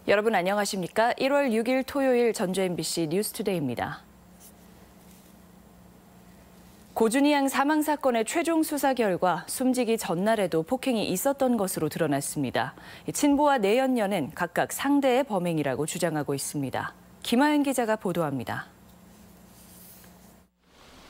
여러분 안녕하십니까? 1월 6일 토요일 전주 MBC 뉴스투데이입니다. 고준희 양 사망 사건의 최종 수사 결과 숨지기 전날에도 폭행이 있었던 것으로 드러났습니다. 친부와 내연녀는 각각 상대의 범행이라고 주장하고 있습니다. 김하연 기자가 보도합니다.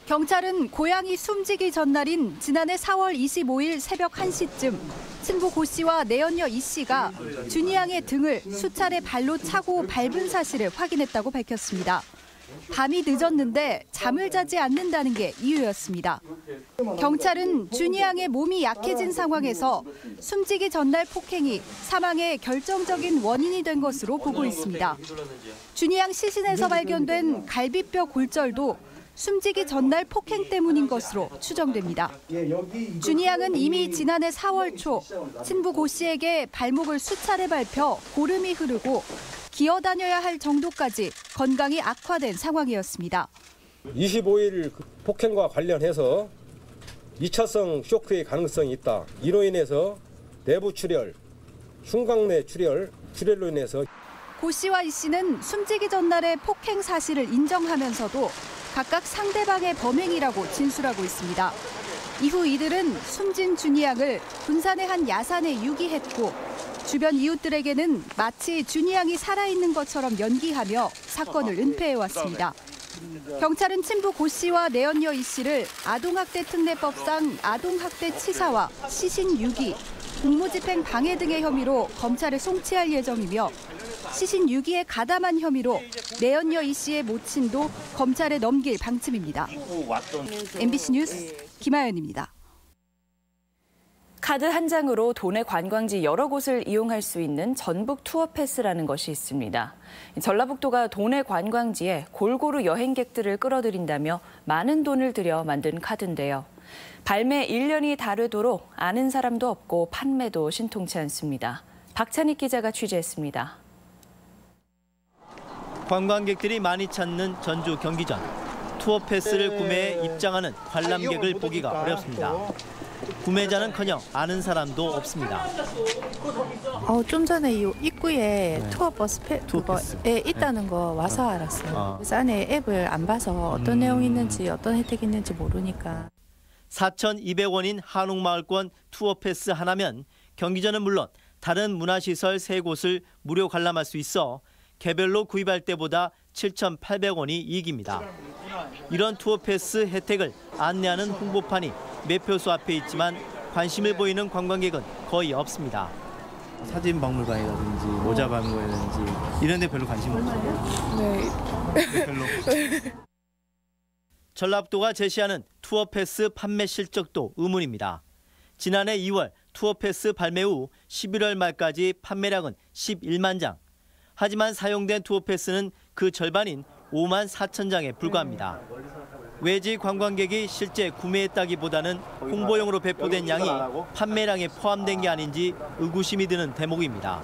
경찰은 고양이 숨지기 전날인 지난해 4월 25일 새벽 1시쯤 친부 고 씨와 내연녀 이 씨가 준희 양의 등을 수차례 발로 차고 밟은 사실을 확인했다고 밝혔습니다. 밤이 늦었는데 잠을 자지 않는다는 게 이유였습니다. 경찰은 준희 양의 몸이 약해진 상황에서 숨지기 전날 폭행이 사망의 결정적인 원인이 된 것으로 보고 있습니다. 준희 양 시신에서 발견된 갈비뼈 골절도 숨지기 전날 폭행 때문인 것으로 추정됩니다. 준희 양은 이미 지난해 4월 초 친부 고 씨에게 발목을 수차례 밟혀 고름이 흐르고 기어다녀야 할 정도까지 건강이 악화된 상황이었습니다. 25일 폭행과 관련해서 2차성 쇼크의 가능성이 있다. 이로 인해서 내부 출혈, 흉곽내 출혈로 인해서 고 씨와 이 씨는 숨지기 전날의 폭행 사실을 인정하면서도 각각 상대방의 범행이라고 진술하고 있습니다. 이후 이들은 숨진 준희 양을 군산의 한 야산에 유기했고 주변 이웃들에게는 마치 준희 양이 살아있는 것처럼 연기하며 사건을 은폐해왔습니다. 경찰은 친부 고 씨와 내연녀 이 씨를 아동학대 특례법상 아동학대 치사와 시신 유기, 공무집행 방해 등의 혐의로 검찰에 송치할 예정이며 시신 유기에 가담한 혐의로 내연녀 이 씨의 모친도 검찰에 넘길 방침입니다. MBC 뉴스 김하연입니다. 카드 한 장으로 도내 관광지 여러 곳을 이용할 수 있는 전북 투어 패스라는 것이 있습니다. 전라북도가 도내 관광지에 골고루 여행객들을 끌어들인다며 많은 돈을 들여 만든 카드인데요. 발매 1년이 다르도록 아는 사람도 없고 판매도 신통치 않습니다. 박찬익 기자가 취재했습니다. 관광객들이 많이 찾는 전주 경기전. 투어 패스를 구매해 입장하는 관람객을 보기가 어렵습니다. 구매자는커녕 아는 사람도 없습니다. 좀 전에 이 입구에 투어버스에 있다는 거 와서 알았어요. 그래서 안에 앱을 안 봐서 어떤 내용이 있는지 어떤 혜택이 있는지 모르니까. 4,200원인 한옥마을권 투어 패스 하나면 경기전은 물론 다른 문화시설 3곳을 무료 관람할 수 있어 개별로 구입할 때보다 7,800원이 이익입니다. 이런 투어 패스 혜택을 안내하는 홍보판이 매표소 앞에 있지만 관심을 보이는 관광객은 거의 없습니다. 사진 박물관이라든지 모자 박물관이라든지 이런 데 별로 관심 없어요? 네. 별로. 전라북도가 제시하는 투어 패스 판매 실적도 의문입니다. 지난해 2월 투어 패스 발매 후 11월 말까지 판매량은 11만 장. 하지만 사용된 투어 패스는 그 절반인 5만 4천 장에 불과합니다. 외지 관광객이 실제 구매했다기보다는 홍보용으로 배포된 양이 판매량에 포함된 게 아닌지 의구심이 드는 대목입니다.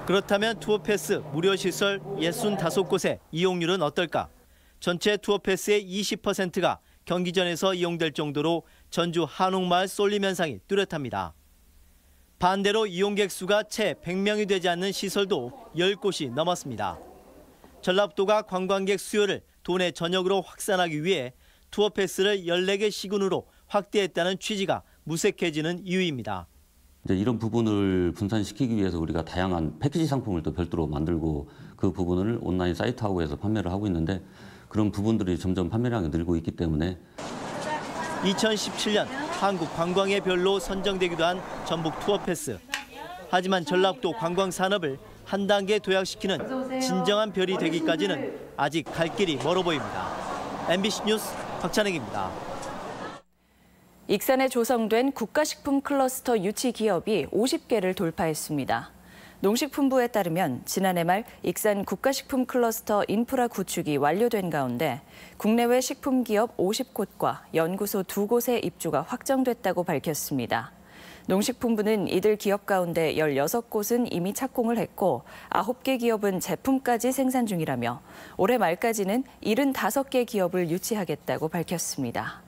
그렇다면 투어 패스 무료 시설 65곳의 이용률은 어떨까? 전체 투어 패스의 20%가 경기전에서 이용될 정도로 전주 한옥마을 쏠림 현상이 뚜렷합니다. 반대로 이용객 수가 채 100명이 되지 않는 시설도 10곳이 넘었습니다. 전라북도가 관광객 수요를 도내 전역으로 확산하기 위해 투어 패스를 14개 시군으로 확대했다는 취지가 무색해지는 이유입니다. 이제 이런 부분을 분산시키기 위해서 우리가 다양한 패키지 상품을 또 별도로 만들고 그 부분을 온라인 사이트하고 해서 판매를 하고 있는데 그런 부분들이 점점 판매량이 늘고 있기 때문에 2017년 한국 관광의 별로 선정되기도 한 전북 투어 패스. 하지만 전라북도 관광 산업을 한 단계 도약시키는 진정한 별이 되기까지는 아직 갈 길이 멀어 보입니다. MBC 뉴스 박찬익입니다. 익산에 조성된 국가식품 클러스터 유치 기업이 50개를 돌파했습니다. 농식품부에 따르면 지난해 말 익산 국가식품 클러스터 인프라 구축이 완료된 가운데 국내외 식품기업 50곳과 연구소 2곳의 입주가 확정됐다고 밝혔습니다. 농식품부는 이들 기업 가운데 16곳은 이미 착공을 했고 9개 기업은 제품까지 생산 중이라며 올해 말까지는 75개 기업을 유치하겠다고 밝혔습니다.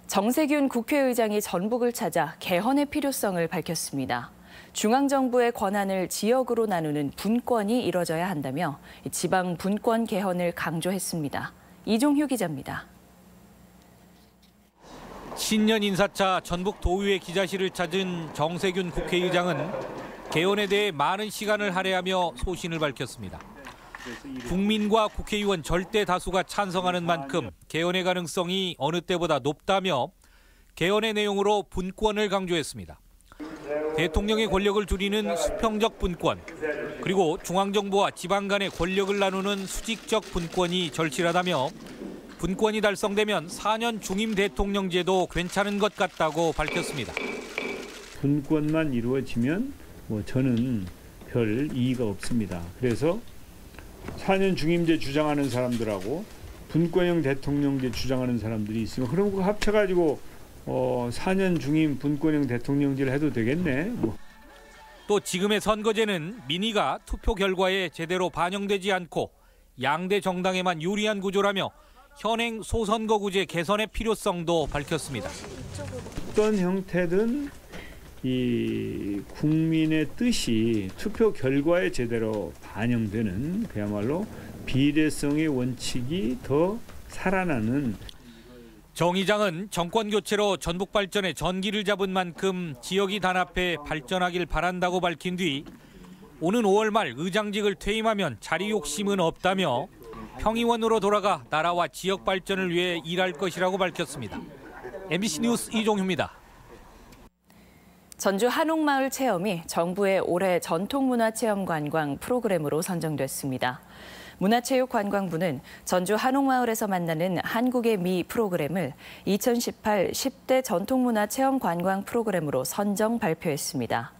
정세균 국회의장이 전북을 찾아 개헌의 필요성을 밝혔습니다. 중앙정부의 권한을 지역으로 나누는 분권이 이뤄져야 한다며 지방 분권 개헌을 강조했습니다. 이종휴 기자입니다. 신년 인사차 전북 도의회 기자실을 찾은 정세균 국회의장은 개헌에 대해 많은 시간을 할애하며 소신을 밝혔습니다. 국민과 국회의원 절대 다수가 찬성하는 만큼 개헌의 가능성이 어느 때보다 높다며 개헌의 내용으로 분권을 강조했습니다. 대통령의 권력을 줄이는 수평적 분권, 그리고 중앙정부와 지방 간의 권력을 나누는 수직적 분권이 절실하다며 분권이 달성되면 4년 중임 대통령제도 괜찮은 것 같다고 밝혔습니다. 분권만 이루어지면 저는 별 이의가 없습니다. 그래서 4년 중임제 주장하는 사람들하고 분권형 대통령제 주장하는 사람들이 있으면 그럼 그거 합쳐가지고 4년 중임 분권형 대통령제를 해도 되겠네. 또 지금의 선거제는 민의가 투표 결과에 제대로 반영되지 않고 양대 정당에만 유리한 구조라며 현행 소선거구제 개선의 필요성도 밝혔습니다. 어떤 형태든 이 국민의 뜻이 투표 결과에 제대로 반영되는 그야말로 비례성의 원칙이 더 살아나는. 정 의장은 정권 교체로 전북 발전에 전기를 잡은 만큼 지역이 단합해 발전하길 바란다고 밝힌 뒤 오는 5월 말 의장직을 퇴임하면 자리 욕심은 없다며 평의원으로 돌아가 나라와 지역 발전을 위해 일할 것이라고 밝혔습니다. MBC 뉴스 이종휴입니다. 전주 한옥마을 체험이 정부의 올해 전통문화체험관광 프로그램으로 선정됐습니다. 문화체육관광부는 전주 한옥마을에서 만나는 한국의 미 프로그램을 2018 10대 전통문화체험관광 프로그램으로 선정 발표했습니다.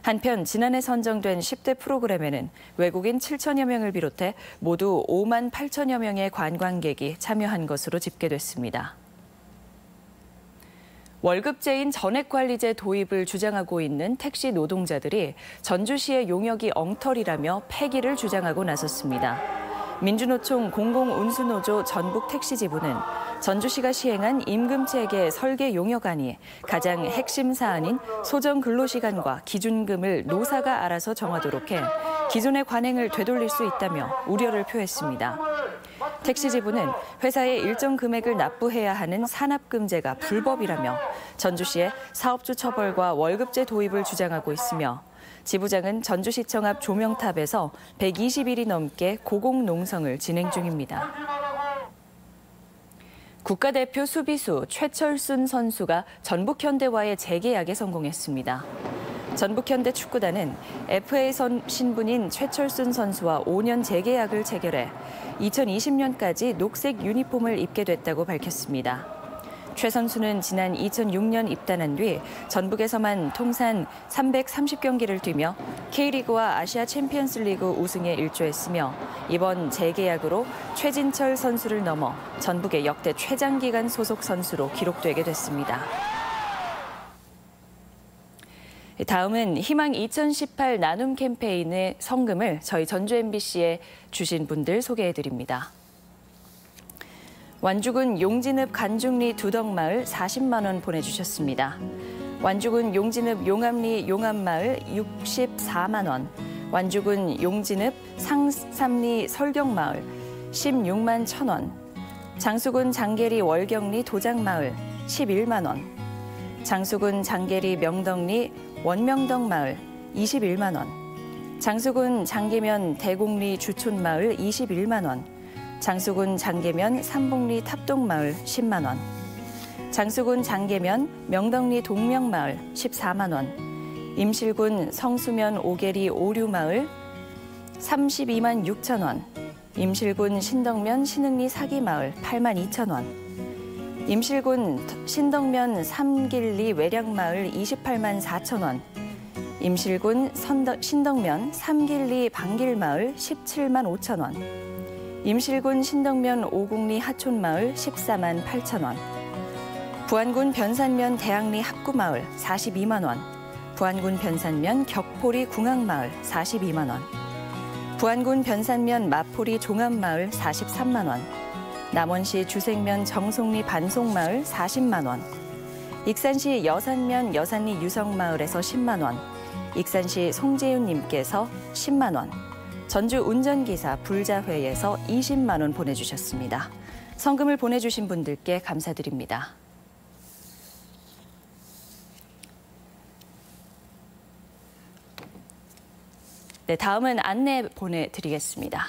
한편 지난해 선정된 10대 프로그램에는 외국인 7천여 명을 비롯해 모두 5만 8천여 명의 관광객이 참여한 것으로 집계됐습니다. 월급제인 전액관리제 도입을 주장하고 있는 택시 노동자들이 전주시의 용역이 엉터리라며 폐기를 주장하고 나섰습니다. 민주노총 공공운수노조 전북택시지부는 전주시가 시행한 임금체계 설계 용역안이 가장 핵심 사안인 소정 근로시간과 기준금을 노사가 알아서 정하도록 해 기존의 관행을 되돌릴 수 있다며 우려를 표했습니다. 택시지부는 회사에 일정 금액을 납부해야 하는 산압금제가 불법이라며 전주시의 사업주 처벌과 월급제 도입을 주장하고 있으며 지부장은 전주시청 앞 조명탑에서 120일이 넘게 고공농성을 진행 중입니다. 국가대표 수비수 최철순 선수가 전북현대와의 재계약에 성공했습니다. 전북현대 축구단은 FA 신분인 최철순 선수와 5년 재계약을 체결해 2020년까지 녹색 유니폼을 입게 됐다고 밝혔습니다. 최 선수는 지난 2006년 입단한 뒤 전북에서만 통산 330경기를 뛰며 K리그와 아시아 챔피언스리그 우승에 일조했으며 이번 재계약으로 최진철 선수를 넘어 전북의 역대 최장기간 소속 선수로 기록되게 됐습니다. 다음은 희망 2018 나눔 캠페인의 성금을 저희 전주 MBC에 주신 분들 소개해드립니다. 완주군 용진읍 간중리 두덕마을 40만 원 보내주셨습니다. 완주군 용진읍 용암리 용암마을 64만 원, 완주군 용진읍 상삼리 설경마을 16만 1천 원, 장수군 장계리 월경리 도장마을 11만 원, 장수군 장계리 명덕리 원명덕마을 21만 원, 장수군 장계면 대곡리 주촌마을 21만 원, 장수군 장계면 삼봉리 탑동마을 10만 원, 장수군 장계면 명덕리 동명마을 14만 원, 임실군 성수면 오계리 오류마을 32만 6천 원, 임실군 신덕면 신흥리 사기마을 8만 2천 원, 임실군 신덕면 삼길리 외량마을 28만 4천 원, 임실군 신덕면 삼길리 방길마을 17만 5천 원, 임실군 신덕면 오곡리 하촌마을 14만 8천 원, 부안군 변산면 대학리 합구마을 42만 원, 부안군 변산면 격포리 궁악마을 42만 원, 부안군 변산면 마포리 종암마을 43만 원, 남원시 주생면 정송리 반송마을 40만 원, 익산시 여산면 여산리 유성마을에서 10만 원, 익산시 송재윤님께서 10만 원, 전주 운전기사 불자회에서 20만 원 보내주셨습니다. 성금을 보내주신 분들께 감사드립니다. 네, 다음은 안내 보내드리겠습니다.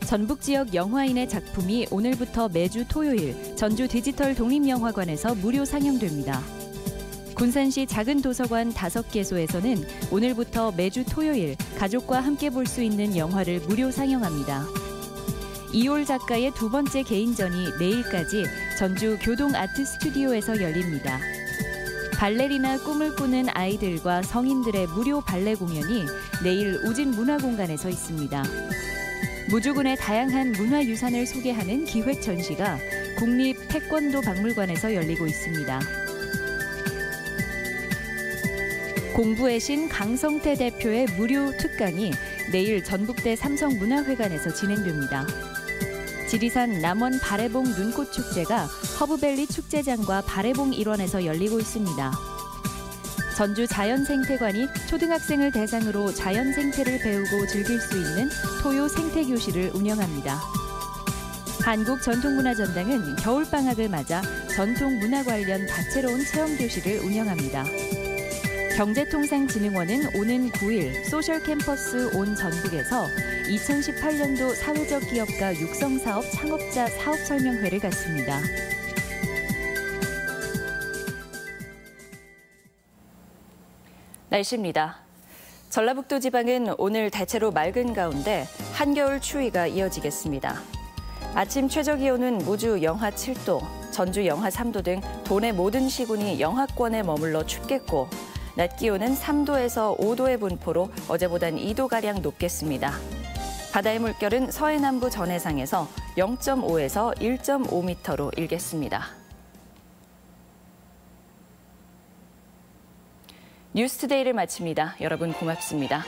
전북 지역 영화인의 작품이 오늘부터 매주 토요일 전주 디지털 독립영화관에서 무료 상영됩니다. 군산시 작은 도서관 5개소에서는 오늘부터 매주 토요일 가족과 함께 볼 수 있는 영화를 무료 상영합니다. 이올 작가의 2번째 개인전이 내일까지 전주 교동 아트 스튜디오에서 열립니다. 발레리나 꿈을 꾸는 아이들과 성인들의 무료 발레 공연이 내일 우진 문화공간에서 있습니다. 무주군의 다양한 문화유산을 소개하는 기획 전시가 국립 태권도 박물관에서 열리고 있습니다. 공부의 신 강성태 대표의 무료 특강이 내일 전북대 삼성문화회관에서 진행됩니다. 지리산 남원 바래봉 눈꽃축제가 허브밸리 축제장과 바래봉 일원에서 열리고 있습니다. 전주 자연생태관이 초등학생을 대상으로 자연생태를 배우고 즐길 수 있는 토요 생태교실을 운영합니다. 한국전통문화전당은 겨울방학을 맞아 전통문화 관련 다채로운 체험교실을 운영합니다. 경제통상진흥원은 오는 9일 소셜캠퍼스 온 전북에서 2018년도 사회적 기업가 육성사업 창업자 사업설명회를 갖습니다. 날씨입니다. 전라북도 지방은 오늘 대체로 맑은 가운데 한겨울 추위가 이어지겠습니다. 아침 최저기온은 무주 영하 7도, 전주 영하 3도 등 도내 모든 시군이 영하권에 머물러 춥겠고 낮 기온은 3도에서 5도의 분포로 어제보단 2도가량 높겠습니다. 바다의 물결은 서해남부 전해상에서 0.5에서 1.5m로 일겠습니다. 뉴스투데이를 마칩니다. 여러분 고맙습니다.